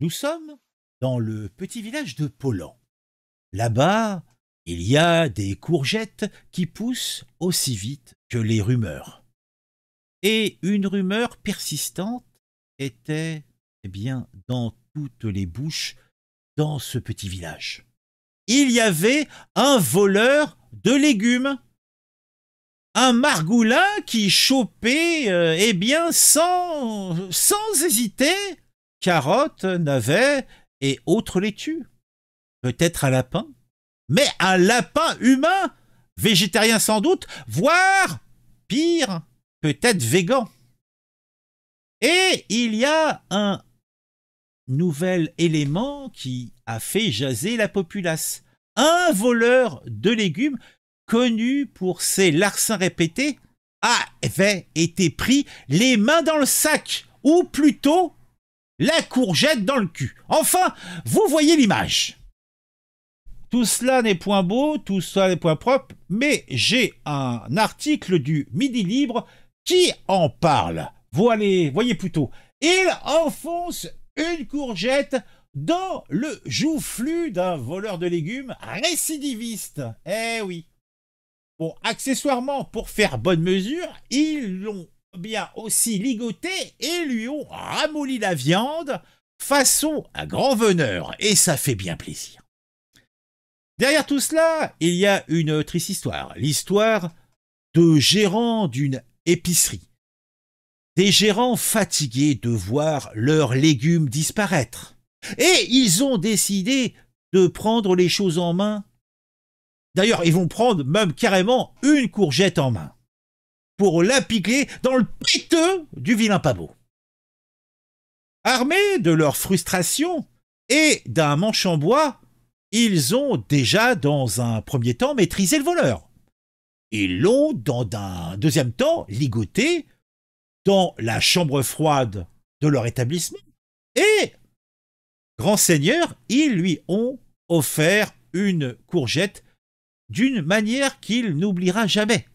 Nous sommes dans le petit village de Pollan. Là-bas, il y a des courgettes qui poussent aussi vite que les rumeurs. Et une rumeur persistante était, dans toutes les bouches dans ce petit village. Il y avait un voleur de légumes. Un margoulin qui chopait, sans hésiter, carottes, navets et autres laitues. Peut-être un lapin, mais un lapin humain, végétarien sans doute, voire, pire, peut-être végan. Et il y a un nouvel élément qui a fait jaser la populace. Un voleur de légumes connu pour ses larcins répétés, avait été pris les mains dans le sac, ou plutôt la courgette dans le cul. Enfin, vous voyez l'image. Tout cela n'est point beau, tout cela n'est point propre, mais j'ai un article du Midi Libre qui en parle. Voyez plutôt. Il enfonce une courgette dans le joufflu d'un voleur de légumes récidiviste. Eh oui. Bon, accessoirement, pour faire bonne mesure, ils l'ont bien aussi ligoté et lui ont ramolli la viande façon un grand veneur, et ça fait bien plaisir. Derrière tout cela, il y a une triste histoire, l'histoire de gérants d'une épicerie. Des gérants fatigués de voir leurs légumes disparaître. Et ils ont décidé de prendre les choses en main. D'ailleurs, ils vont prendre même carrément une courgette en main pour la piquer dans le péteux du vilain pas beau. Armés de leur frustration et d'un manche en bois, ils ont déjà, dans un premier temps, maîtrisé le voleur. Ils l'ont, dans un deuxième temps, ligoté dans la chambre froide de leur établissement. Et, grand seigneur, ils lui ont offert une courgette d'une manière qu'il n'oubliera jamais.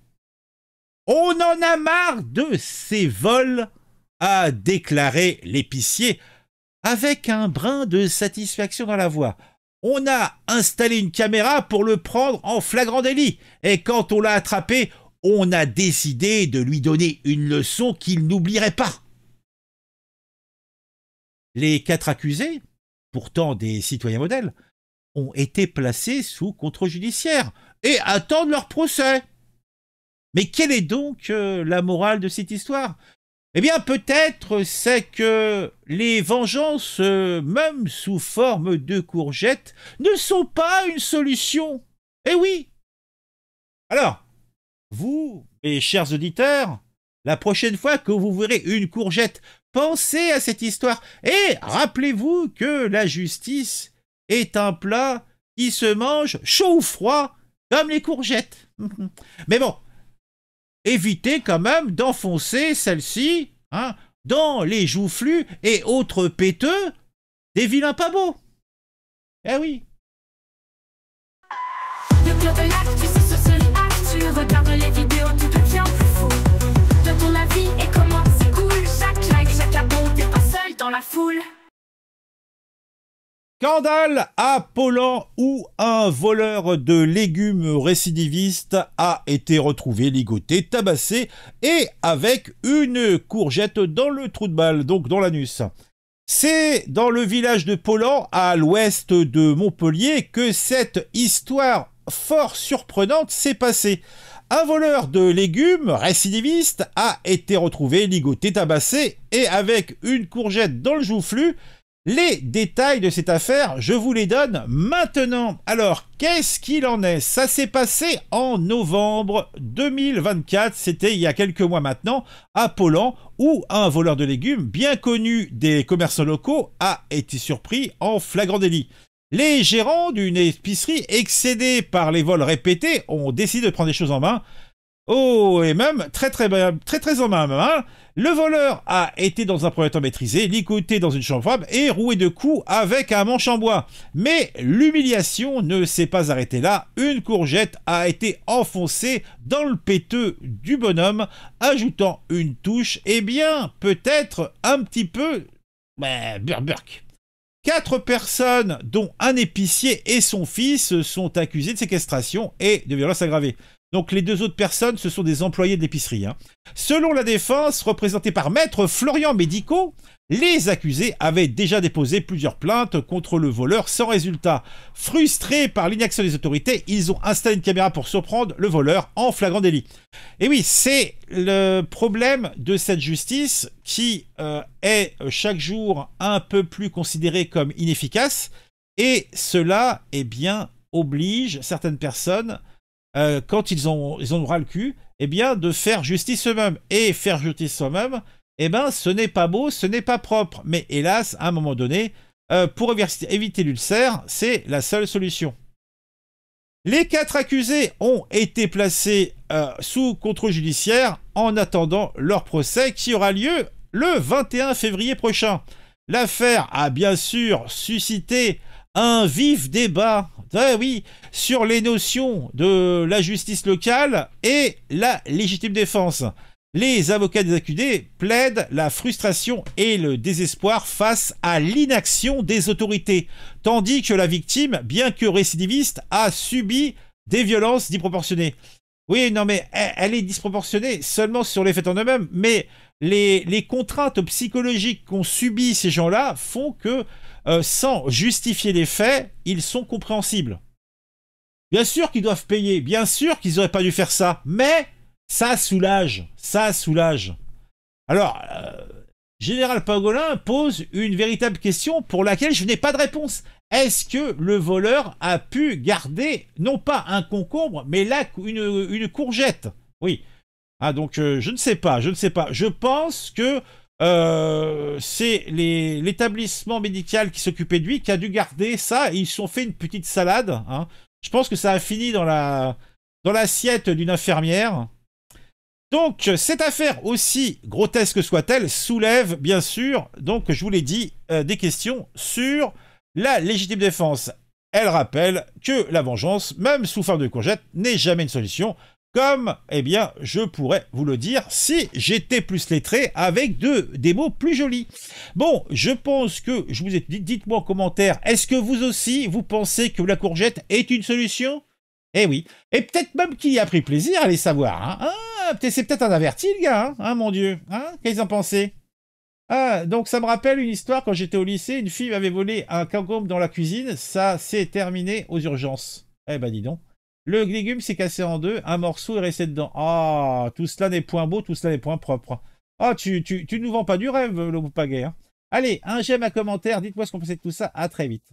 On en a marre de ces vols, a déclaré l'épicier avec un brin de satisfaction dans la voix. On a installé une caméra pour le prendre en flagrant délit, et quand on l'a attrapé, on a décidé de lui donner une leçon qu'il n'oublierait pas. Les 4 accusés, pourtant des citoyens modèles, ont été placés sous contrôle judiciaire et attendent leur procès. Mais quelle est donc la morale de cette histoire ? Eh bien, peut-être c'est que les vengeances, même sous forme de courgettes, ne sont pas une solution. Eh oui. Alors, vous, mes chers auditeurs, la prochaine fois que vous verrez une courgette, pensez à cette histoire et rappelez-vous que la justice est un plat qui se mange chaud ou froid, comme les courgettes. Mais bon, évitez quand même d'enfoncer celle-ci dans les joufflus et autres péteux des vilains pas beaux. Eh oui. Le club de l'actu, c'est ce seul acte. Tu regardes les vidéos, tout devient plus fou. De ton avis et comment c'est cool. Chaque like, chaque abon, t'es pas seul dans la foule. Scandale à Pollan où un voleur de légumes récidiviste a été retrouvé ligoté, tabassé et avec une courgette dans le trou de balle, donc dans l'anus. C'est dans le village de Pollan, à l'ouest de Montpellier, que cette histoire fort surprenante s'est passée. Un voleur de légumes récidiviste a été retrouvé ligoté, tabassé et avec une courgette dans le joufflu. Les détails de cette affaire, je vous les donne maintenant. Alors, qu'est-ce qu'il en est ? Ça s'est passé en novembre 2024, c'était il y a quelques mois maintenant, à Pollan, où un voleur de légumes bien connu des commerçants locaux a été surpris en flagrant délit. Les gérants d'une épicerie excédés par les vols répétés ont décidé de prendre les choses en main. Oh, et même très en main même. Le voleur a été dans un premier temps maîtrisé, ligoté dans une chambre froide et roué de coups avec un manche en bois. Mais l'humiliation ne s'est pas arrêtée là. Une courgette a été enfoncée dans le péteux du bonhomme, ajoutant une touche, peut-être un petit peu burk. 4 personnes, dont un épicier et son fils, sont accusés de séquestration et de violences aggravées. Donc les 2 autres personnes, ce sont des employés de l'épicerie. Selon la défense, représentée par maître Florian Médico, les accusés avaient déjà déposé plusieurs plaintes contre le voleur sans résultat. Frustrés par l'inaction des autorités, ils ont installé une caméra pour surprendre le voleur en flagrant délit. Et oui, c'est le problème de cette justice qui est chaque jour un peu plus considérée comme inefficace. Et cela, eh bien, oblige certaines personnes, quand ils ont ras le cul, eh bien, de faire justice eux-mêmes. Et faire justice eux-mêmes, eh ben, ce n'est pas beau, ce n'est pas propre. Mais hélas, à un moment donné, pour éviter l'ulcère, c'est la seule solution. Les 4 accusés ont été placés sous contrôle judiciaire en attendant leur procès qui aura lieu le 21 février prochain. L'affaire a bien sûr suscité un vif débat, oui, sur les notions de la justice locale et la légitime défense. Les avocats des accusés plaident la frustration et le désespoir face à l'inaction des autorités, tandis que la victime, bien que récidiviste, a subi des violences disproportionnées. Oui, non, mais elle est disproportionnée seulement sur les faits en eux-mêmes, mais les contraintes psychologiques qu'ont subies ces gens-là font que, sans justifier les faits, ils sont compréhensibles. Bien sûr qu'ils doivent payer, bien sûr qu'ils n'auraient pas dû faire ça, mais ça soulage, ça soulage. Alors, Général Pangolin pose une véritable question pour laquelle je n'ai pas de réponse. Est-ce que le voleur a pu garder, non pas un concombre, mais là, une courgette? Oui. Ah, donc, je ne sais pas, je ne sais pas. Je pense que c'est l'établissement médical qui s'occupait de lui qui a dû garder ça et ils se sont fait une petite salade. Hein. Je pense que ça a fini dans l'assiette d'une infirmière. Donc, cette affaire, aussi grotesque soit-elle, soulève, bien sûr, donc je vous l'ai dit, des questions sur la légitime défense. Elle rappelle que la vengeance, même sous forme de courgette, n'est jamais une solution, comme, eh bien, je pourrais vous le dire si j'étais plus lettré avec des mots plus jolis. Bon, je pense que je vous ai dit, dites-moi en commentaire, est-ce que vous aussi, vous pensez que la courgette est une solution? Eh oui, et peut-être même qu'il y a pris plaisir à les savoir, hein. Ah, c'est peut-être un averti, le gars, hein, mon Dieu, hein, qu'est-ce qu'ils en pensaient? Ah, donc ça me rappelle une histoire, quand j'étais au lycée, une fille m'avait volé un concombre dans la cuisine, ça s'est terminé aux urgences. Eh ben dis donc. Le légume s'est cassé en deux, un morceau est resté dedans. Ah, tout cela n'est point beau, tout cela n'est point propre. Ah, tu nous vends pas du rêve, le Boupaguet, hein. Allez, un j'aime, un commentaire, dites-moi ce qu'on pensez de tout ça, à très vite.